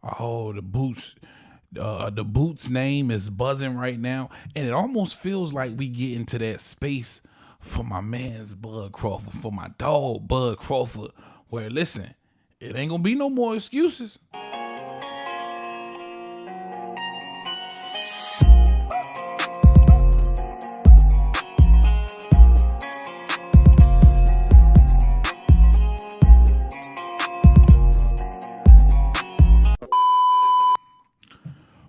Oh, the Boots name is buzzing right now, and it almost feels like we get into that space for my man's Bud Crawford, for my dog Bud Crawford, where listen, it ain't gonna be no more excuses.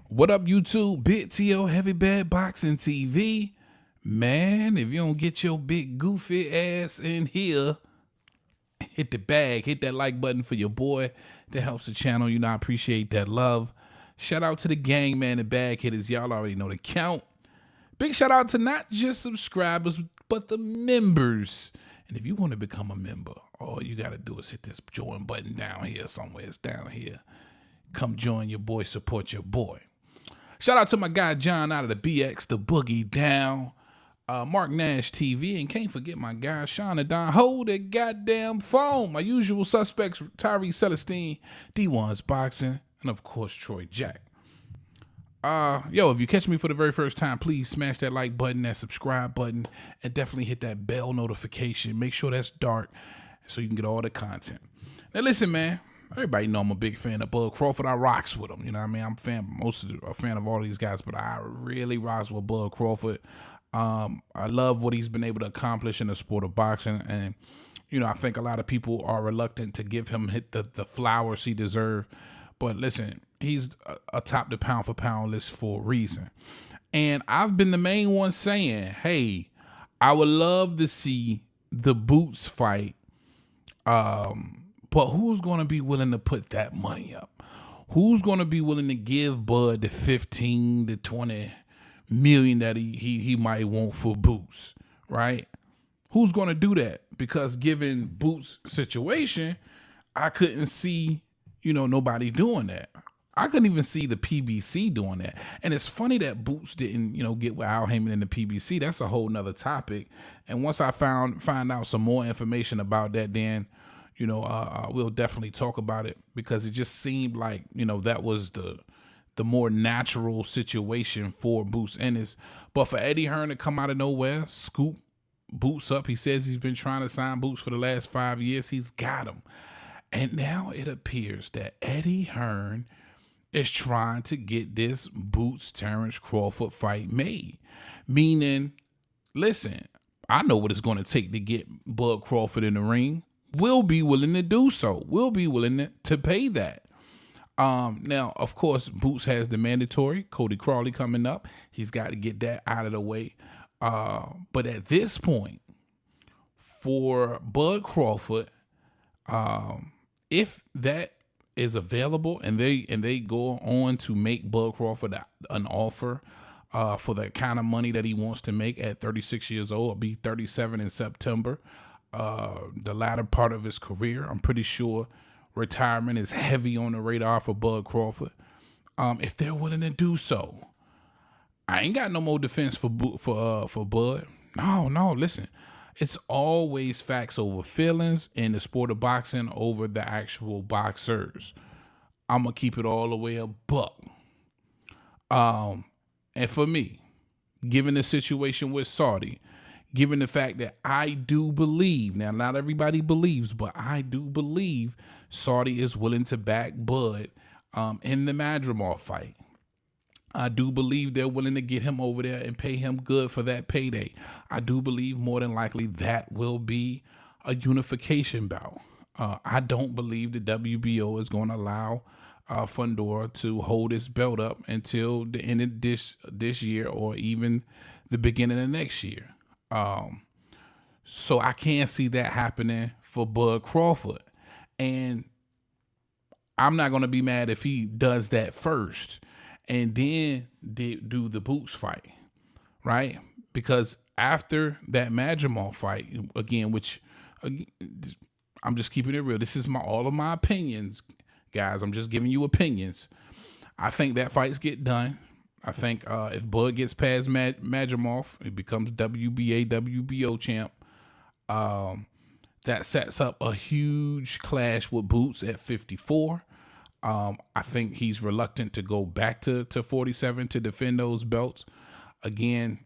What up, YouTube? Big TO Heavy Bad Boxing TV. Man, if you don't get your big goofy ass in here, hit the bag, hit that like button for your boy. That helps the channel. You know, I appreciate that love. Shout out to the gang, man, the bag hitters. Y'all already know the count. Big shout out to not just subscribers, but the members. And if you want to become a member, all you got to do is hit this join button down here somewhere. It's down here. Come join your boy, support your boy. Shout out to my guy John out of the BX, the Boogie Down, Mark Nash TV, and can't forget my guy Sean and Don. Hold that goddamn phone. My usual suspects, Tyree Celestine, D1's Boxing, and of course Troy Jack. Yo, if you catch me for the very first time, please smash that like button, that subscribe button, and definitely hit that bell notification. Make sure that's dark so you can get all the content. Now listen, man. Everybody know I'm a big fan of Bud Crawford. I rocks with him. You know what I mean? I'm a fan of all these guys, but I really rocks with Bud Crawford. I love what he's been able to accomplish in the sport of boxing. And, you know, I think a lot of people are reluctant to give him the flowers he deserves. But listen, he's atop the pound for pound list for a reason. And I've been the main one saying, hey, I would love to see the Boots fight. But who's going to be willing to put that money up? Who's going to be willing to give Bud the 15 to 20 million that he might want for Boots, right? Who's going to do that? Because given Boots' situation, I couldn't see, nobody doing that. I couldn't even see the PBC doing that. And it's funny that Boots didn't, get with Al Heyman in the PBC. That's a whole nother topic. And once I find out some more information about that, then we'll definitely talk about it, because it just seemed like, that was the more natural situation for Boots Ennis. But for Eddie Hearn to come out of nowhere, scoop Boots up, he says he's been trying to sign Boots for the last 5 years. He's got him. And now it appears that Eddie Hearn is trying to get this Boots Terence Crawford fight made. Meaning, listen, I know what it's going to take to get Bud Crawford in the ring. We'll be willing to do so. We'll be willing to pay that. Now, of course, Boots has the mandatory Cody Crawley coming up. He's got to get that out of the way. But at this point, for Bud Crawford, if that is available and they go on to make Bud Crawford an offer for the kind of money that he wants to make at 36 years old, or be 37 in September, the latter part of his career, I'm pretty sure retirement is heavy on the radar for Bud Crawford. If they're willing to do so, I ain't got no more defense for Bud. No, listen. It's always facts over feelings in the sport of boxing over the actual boxers. I'm going to keep it all the way a buck. And for me, given the situation with Saudi, given the fact that I do believe, now not everybody believes, but I do believe Saudi is willing to back Bud in the Madrimov fight. I do believe they're willing to get him over there and pay him good for that payday. I do believe more than likely that will be a unification bout. I don't believe the WBO is going to allow Fundora to hold his belt up until the end of this year, or even the beginning of next year. So I can't see that happening for Bud Crawford. And I'm not going to be mad if he does that first and then do the Boots fight, right? Because after that Madrimov fight, again, which I'm just keeping it real. This is all of my opinions, guys. I'm just giving you opinions. I think that fights get done. I think if Bud gets past Madrimov, it becomes WBA, WBO champ. That sets up a huge clash with Boots at 54. I think he's reluctant to go back to 47 to defend those belts. Again,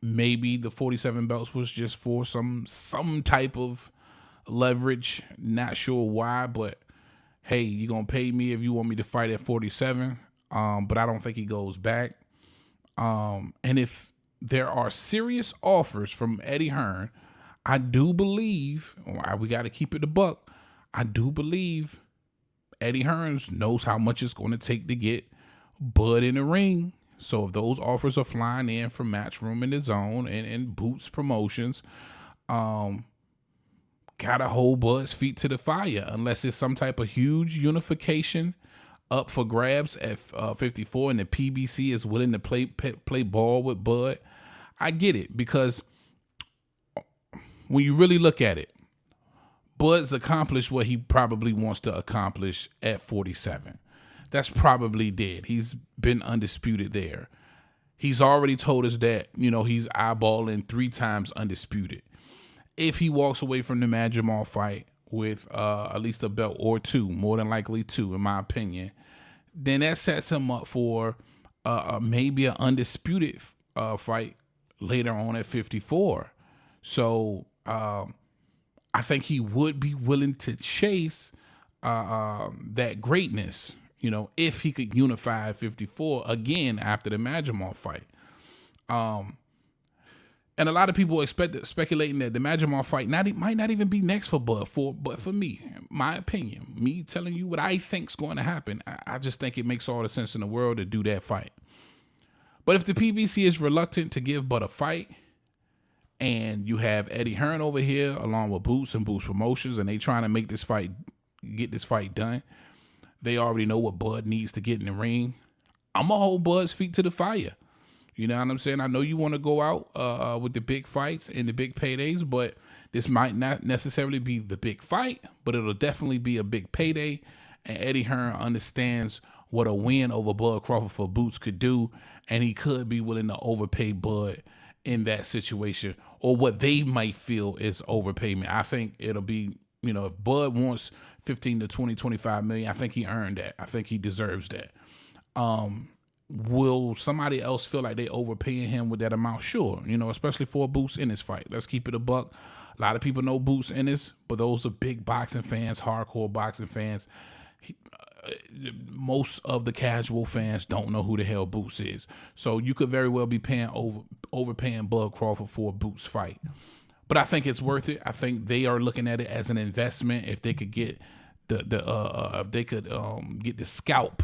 maybe the 47 belts was just for some type of leverage. Not sure why, but hey, you're going to pay me if you want me to fight at 47. But I don't think he goes back. And if there are serious offers from Eddie Hearn, I do believe, we got to keep it a buck, I do believe Eddie Hearn knows how much it's going to take to get Bud in the ring. So if those offers are flying in from Matchroom in the Zone and Boots Promotions, gotta hold Bud's feet to the fire unless it's some type of huge unification up for grabs at 54 and the PBC is willing to play ball with Bud. I get it, because when you really look at it, Bud's accomplished what he probably wants to accomplish at 47. That's probably dead. He's been undisputed there. He's already told us that, he's eyeballing 3 times undisputed. If he walks away from the Mad Jamal fight with at least a belt or 2, more than likely 2, in my opinion, then that sets him up for maybe an undisputed fight later on at 54. So I think he would be willing to chase that greatness, if he could unify 54 again after the Mad Jamal fight. And a lot of people speculating that the Mad Jamal fight might not even be next for Bud. But for me, my opinion, me telling you what I think's going to happen, I just think it makes all the sense in the world to do that fight. But if the PBC is reluctant to give Bud a fight, and you have Eddie Hearn over here along with Boots and Boots Promotions, and they trying to get this fight done, they already know what Bud needs to get in the ring. I'm going to hold Bud's feet to the fire. You know what I'm saying? I know you want to go out with the big fights and the big paydays, but this might not necessarily be the big fight, but it'll definitely be a big payday. And Eddie Hearn understands what a win over Bud Crawford for Boots could do, and he could be willing to overpay Bud in that situation, or what they might feel is overpayment. I think it'll be, if Bud wants 15 to 20, 25 million, I think he earned that. I think he deserves that. Will somebody else feel like they overpaying him with that amount? Sure, especially for a Boots Ennis fight. Let's keep it a buck. A lot of people know Boots Ennis, but those are big boxing fans, hardcore boxing fans. Most of the casual fans don't know who the hell Boots is. So you could very well be overpaying Bud Crawford for a Boots fight. But I think it's worth it. I think they are looking at it as an investment. If they could get get the scalp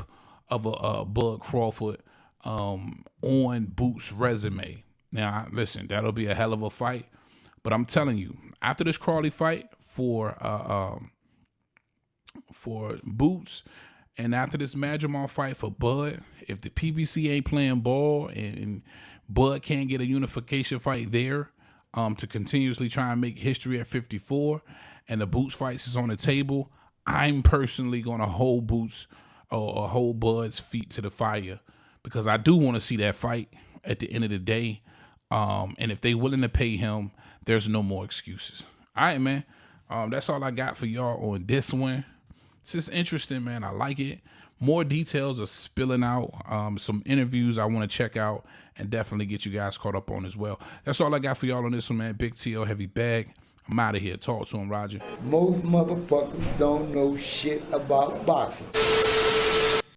of a Bud Crawford on Boots' resume. Now, listen, that'll be a hell of a fight. But I'm telling you, after this Crawley fight for Boots, and after this Mad Jamal fight for Bud, if the PBC ain't playing ball and Bud can't get a unification fight there to continuously try and make history at 54, and the Boots fights is on the table, I'm personally going to hold Boots or hold Bud's feet to the fire, because I do want to see that fight at the end of the day. And if they willing to pay him, there's no more excuses. All right, man. That's all I got for y'all on this one. It's just interesting, man. I like it. More details are spilling out. Some interviews I want to check out and definitely get you guys caught up on as well. That's all I got for y'all on this one, man. Big T.O. Heavy Bag. I'm out of here. Talk to him, Roger. Most motherfuckers don't know shit about boxing.